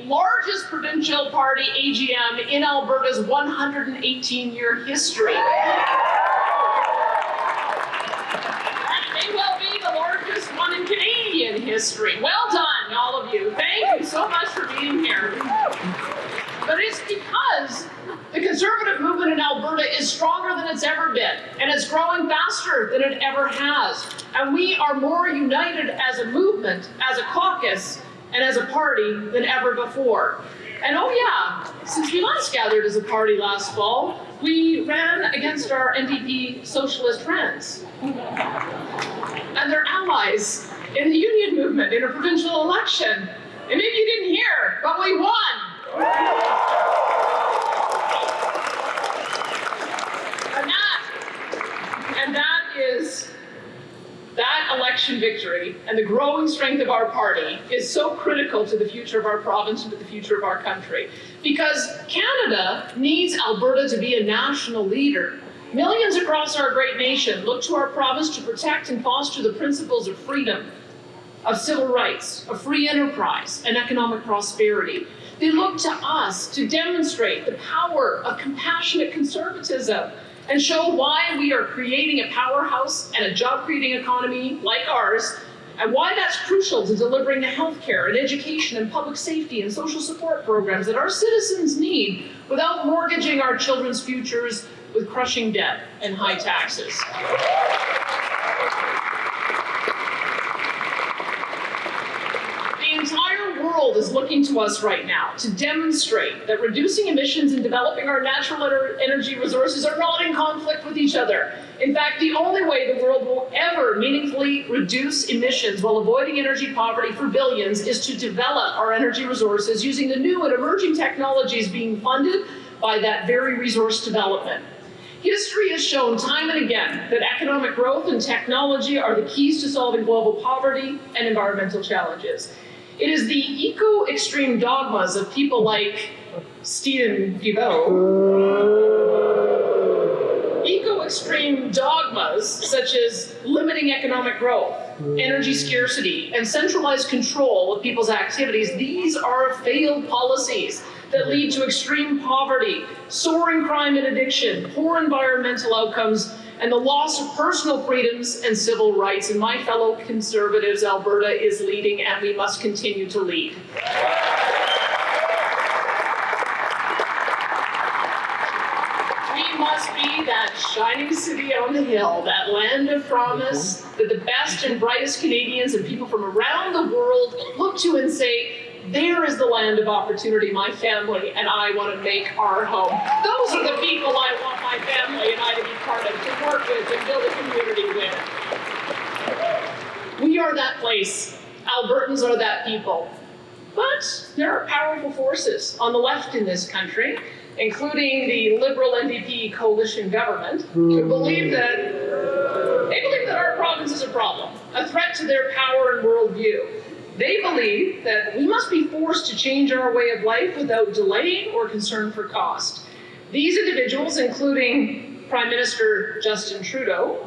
largest provincial party AGM in Alberta's 118-year history. That may well be the largest one in Canadian history. Well done, all of you. Thank you so much for being here. But it's because the Conservative movement in Alberta is stronger than it's ever been, and it's growing faster than it ever has. And we are more united as a movement, as a caucus, and as a party than ever before. And oh yeah, since we last gathered as a party last fall, we ran against our NDP socialist friends and their allies in the union movement in a provincial election. And maybe you didn't hear, but we won. And that election victory and the growing strength of our party is so critical to the future of our province and to the future of our country. Because Canada needs Alberta to be a national leader. Millions across our great nation look to our province to protect and foster the principles of freedom, of civil rights, of free enterprise, and economic prosperity. They look to us to demonstrate the power of compassionate conservatism and show why we are creating a powerhouse and a job-creating economy like ours, and why that's crucial to delivering the healthcare and education and public safety and social support programs that our citizens need without mortgaging our children's futures with crushing debt and high taxes. The entire world is looking to us right now to demonstrate that reducing emissions and developing our natural energy resources are not in conflict with each other. In fact, the only way the world will ever meaningfully reduce emissions while avoiding energy poverty for billions is to develop our energy resources using the new and emerging technologies being funded by that very resource development. History has shown time and again that economic growth and technology are the keys to solving global poverty and environmental challenges. It is the eco-extreme dogmas of people like Stephen Guilbeault, eco-extreme dogmas such as limiting economic growth, energy scarcity, and centralized control of people's activities. These are failed policies that lead to extreme poverty, soaring crime and addiction, poor environmental outcomes, and the loss of personal freedoms and civil rights. And my fellow Conservatives, Alberta is leading, and we must continue to lead. We must be that shining city on the hill, that land of promise that the best and brightest Canadians and people from around the world look to and say, there is the land of opportunity my family and I want to make our home. Those are the people I want my family and I to be part of, to work with and build a community with. We are that place. Albertans are that people. But there are powerful forces on the left in this country, including the Liberal NDP coalition government, who believe that our province is a problem, a threat to their power and worldview. They believe that we must be forced to change our way of life without delay or concern for cost. These individuals, including Prime Minister Justin Trudeau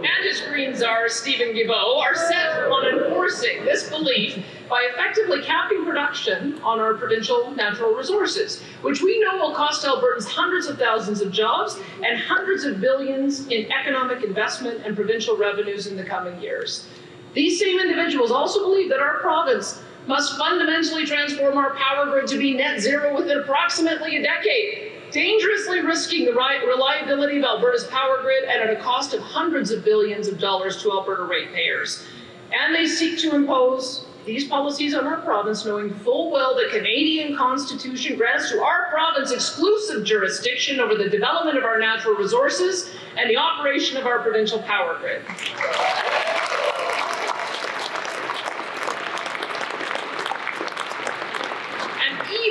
and his Green czar Stephen Guilbeault, are set on enforcing this belief by effectively capping production on our provincial natural resources, which we know will cost Albertans hundreds of thousands of jobs and hundreds of billions in economic investment and provincial revenues in the coming years. These same individuals also believe that our province must fundamentally transform our power grid to be net zero within approximately a decade, dangerously risking the reliability of Alberta's power grid and at a cost of hundreds of billions of dollars to Alberta ratepayers. And they seek to impose these policies on our province, knowing full well the Canadian Constitution grants to our province exclusive jurisdiction over the development of our natural resources and the operation of our provincial power grid.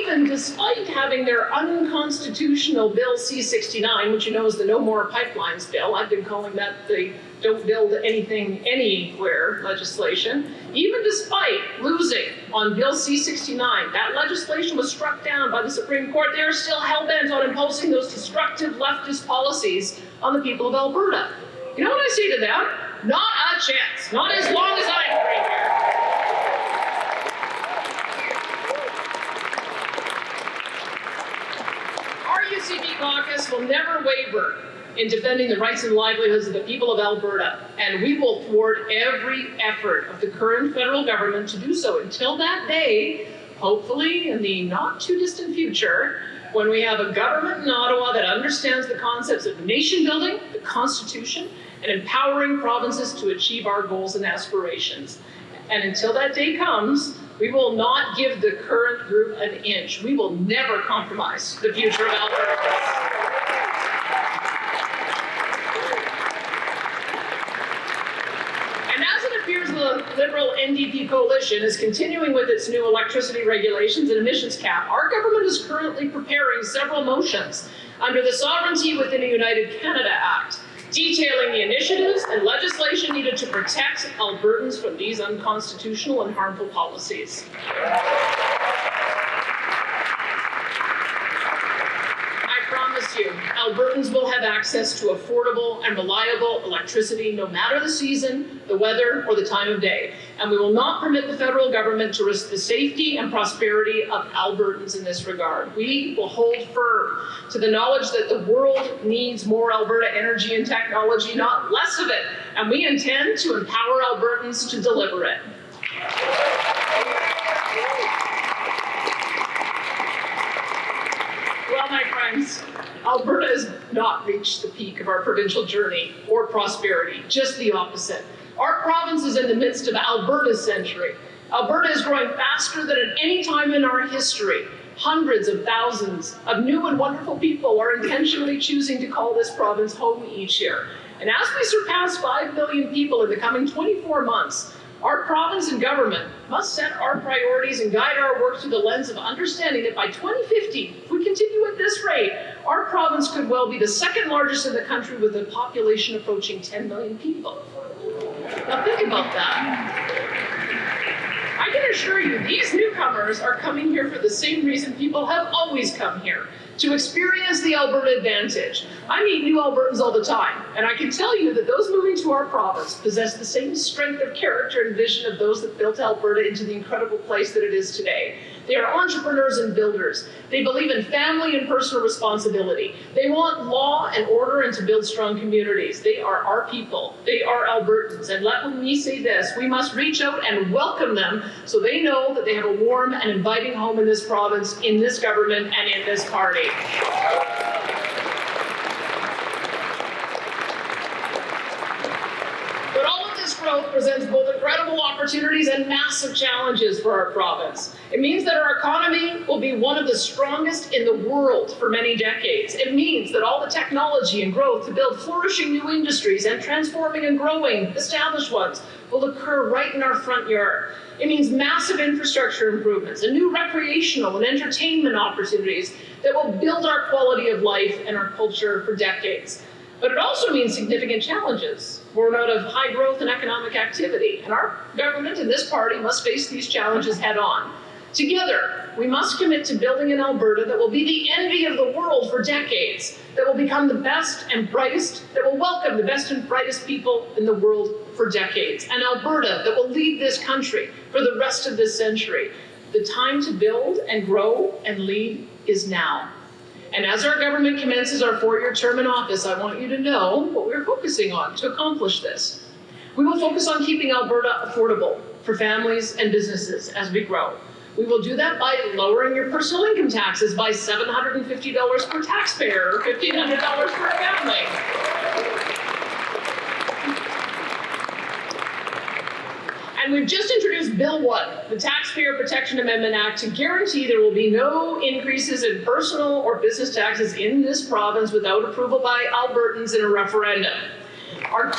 Even despite having their unconstitutional Bill C-69, which you know is the No More Pipelines bill, I've been calling that the Don't Build Anything Anywhere legislation, even despite losing on Bill C-69, that legislation was struck down by the Supreme Court. They are still hell-bent on imposing those destructive leftist policies on the people of Alberta. You know what I say to them? Not a chance. Not as long as I'm free here. Caucus will never waver in defending the rights and livelihoods of the people of Alberta, and we will thwart every effort of the current federal government to do so until that day, hopefully in the not too distant future, when we have a government in Ottawa that understands the concepts of nation building, the Constitution, and empowering provinces to achieve our goals and aspirations. And until that day comes, we will not give the current group an inch. We will never compromise the future of Alberta. The Liberal NDP coalition is continuing with its new electricity regulations and emissions cap. Our government is currently preparing several motions under the Sovereignty Within a United Canada Act, detailing the initiatives and legislation needed to protect Albertans from these unconstitutional and harmful policies. Albertans will have access to affordable and reliable electricity no matter the season, the weather, or the time of day. And we will not permit the federal government to risk the safety and prosperity of Albertans in this regard. We will hold firm to the knowledge that the world needs more Alberta energy and technology, not less of it. And we intend to empower Albertans to deliver it. Well, my friends, Alberta has not reached the peak of our provincial journey or prosperity, just the opposite. Our province is in the midst of Alberta's century. Alberta is growing faster than at any time in our history. Hundreds of thousands of new and wonderful people are intentionally choosing to call this province home each year. And as we surpass 5 million people in the coming 24 months, our province and government must set our priorities and guide our work through the lens of understanding that by 2050, if we continue at this rate, our province could well be the second largest in the country with a population approaching 10 million people. Now think about that. I can assure you these newcomers are coming here for the same reason people have always come here, to experience the Alberta advantage. I meet new Albertans all the time, and I can tell you that those moving to our province possess the same strength of character and vision of those that built Alberta into the incredible place that it is today. They are entrepreneurs and builders. They believe in family and personal responsibility. They want law and order and to build strong communities. They are our people. They are Albertans. And let me say this, we must reach out and welcome them so they know that they have a warm and inviting home in this province, in this government, and in this party. But all of this growth presents both incredible opportunities and massive challenges for our province. It means that our economy will be one of the strongest in the world for many decades. It means that all the technology and growth to build flourishing new industries and transforming and growing established ones will occur right in our front yard. It means massive infrastructure improvements and new recreational and entertainment opportunities that will build our quality of life and our culture for decades. But it also means significant challenges born out of high growth and economic activity. And our government and this party must face these challenges head on. Together, we must commit to building an Alberta that will be the envy of the world for decades, that will become the best and brightest, that will welcome the best and brightest people in the world for decades. An Alberta that will lead this country for the rest of this century. The time to build and grow and lead is now. And as our government commences our 4-year term in office, I want you to know what we're focusing on to accomplish this. We will focus on keeping Alberta affordable for families and businesses as we grow. We will do that by lowering your personal income taxes by $750 per taxpayer or $1,500 per family. And we've just introduced Bill 1, the Taxpayer Protection Amendment Act, to guarantee there will be no increases in personal or business taxes in this province without approval by Albertans in a referendum. Our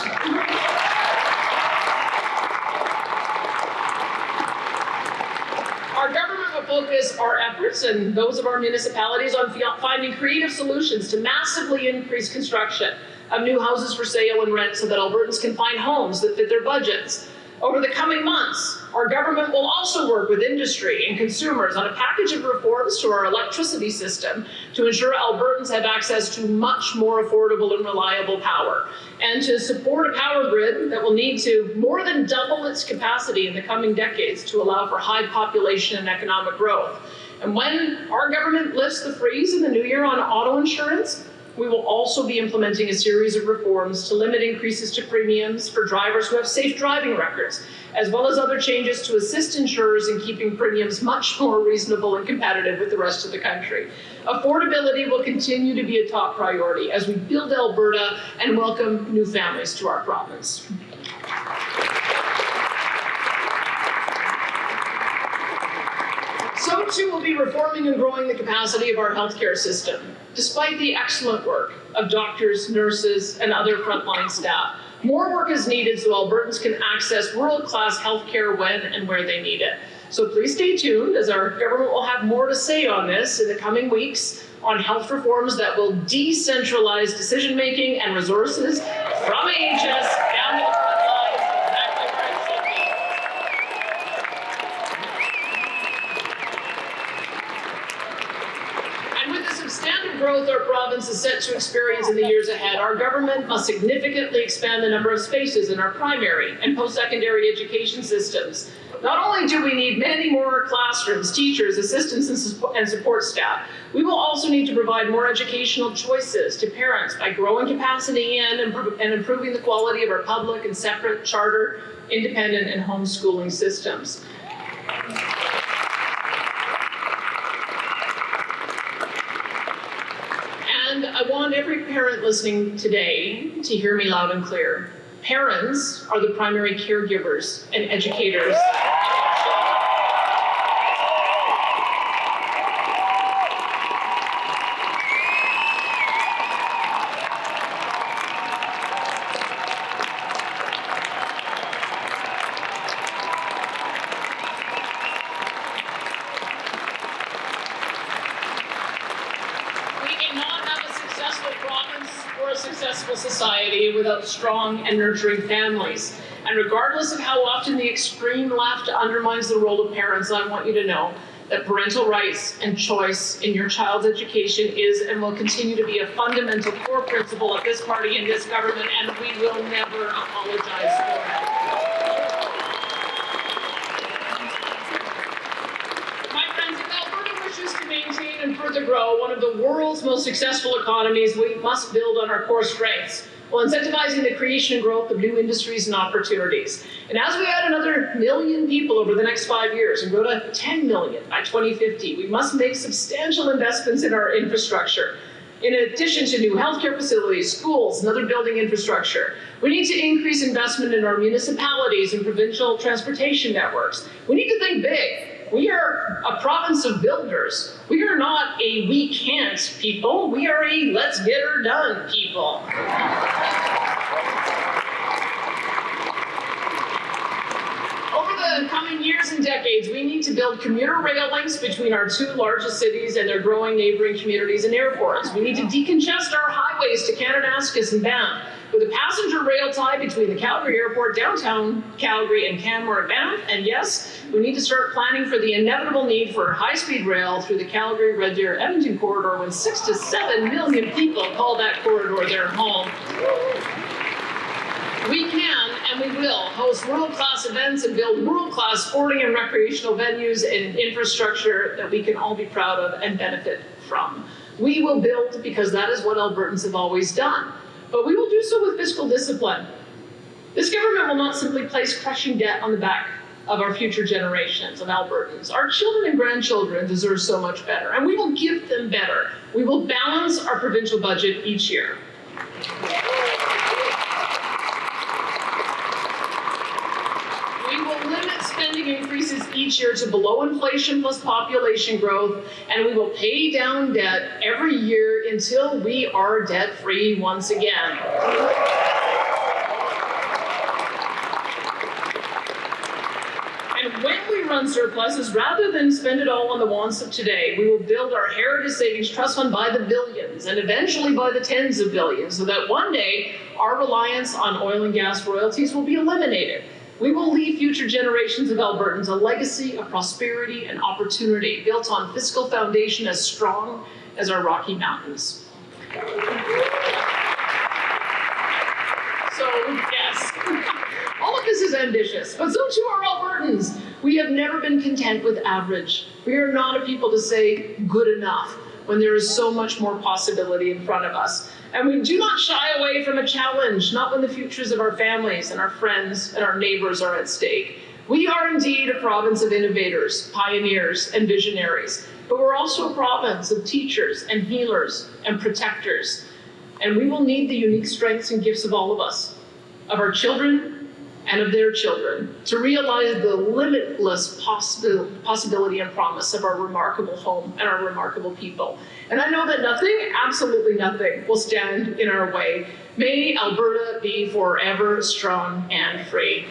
government will focus our efforts and those of our municipalities on finding creative solutions to massively increase construction of new houses for sale and rent so that Albertans can find homes that fit their budgets. Over the coming months, our government will also work with industry and consumers on a package of reforms to our electricity system to ensure Albertans have access to much more affordable and reliable power, and to support a power grid that will need to more than double its capacity in the coming decades to allow for high population and economic growth. And when our government lifts the freeze in the new year on auto insurance, we will also be implementing a series of reforms to limit increases to premiums for drivers who have safe driving records, as well as other changes to assist insurers in keeping premiums much more reasonable and competitive with the rest of the country. Affordability will continue to be a top priority as we build Alberta and welcome new families to our province. So too will be reforming and growing the capacity of our healthcare system. Despite the excellent work of doctors, nurses, and other frontline staff, more work is needed so Albertans can access world-class healthcare when and where they need it. So please stay tuned, as our government will have more to say on this in the coming weeks on health reforms that will decentralize decision-making and resources from AHS down to the front lines, exactly where it should be. And with the substantive growth our province is set to experience in the years ahead, our government must significantly expand the number of spaces in our primary and post-secondary education systems. Not only do we need many more classrooms, teachers, assistants, and support staff, we will also need to provide more educational choices to parents by growing capacity and improving the quality of our public and separate, charter, independent, and homeschooling systems. And I want every parent listening today to hear me loud and clear. Parents are the primary caregivers and educators. Successful society without strong and nurturing families. And regardless of how often the extreme left undermines the role of parents, I want you to know that parental rights and choice in your child's education is and will continue to be a fundamental core principle of this party and this government, and we will never apologize for it. To maintain and further grow one of the world's most successful economies, we must build on our core strengths while incentivizing the creation and growth of new industries and opportunities. And as we add another 1 million people over the next 5 years and grow to 10 million by 2050, we must make substantial investments in our infrastructure. In addition to new healthcare facilities, schools, and other building infrastructure, we need to increase investment in our municipalities and provincial transportation networks. We need to think big. We are a province of builders. We are not a we can't people. We are a let's get her done people. Over the coming years and decades, we need to build commuter rail links between our two largest cities and their growing neighboring communities and airports. We need to decongest our highways to Kananaskis and Banff, with a passenger rail tie between the Calgary Airport, downtown Calgary, and Canmore and Banff. And yes, we need to start planning for the inevitable need for high-speed rail through the Calgary, Red Deer, Edmonton corridor when 6 to 7 million people call that corridor their home. We can and we will host world-class events and build world-class sporting and recreational venues and infrastructure that we can all be proud of and benefit from. We will build because that is what Albertans have always done. But we will do so with fiscal discipline. This government will not simply place crushing debt on the back of our future generations of Albertans. Our children and grandchildren deserve so much better, and we will give them better. We will balance our provincial budget each year. We will limit spending increases each year to below inflation plus population growth, and we will pay down debt every year until we are debt-free once again. And when we run surpluses, rather than spend it all on the wants of today, we will build our Heritage Savings Trust Fund by the billions and eventually by the tens of billions, so that one day our reliance on oil and gas royalties will be eliminated. We will leave future generations of Albertans a legacy of prosperity and opportunity built on fiscal foundation as strong as our Rocky Mountains. So, yes, all of this is ambitious, but so too are Albertans. We have never been content with average. We are not a people to say good enough when there is so much more possibility in front of us. And we do not shy away from a challenge, not when the futures of our families and our friends and our neighbors are at stake. We are indeed a province of innovators, pioneers, and visionaries, but we're also a province of teachers and healers and protectors. And we will need the unique strengths and gifts of all of us, of our children and of their children, to realize the limitless possibility and promise of our remarkable home and our remarkable people. And I know that nothing, absolutely nothing, will stand in our way. May Alberta be forever strong and free.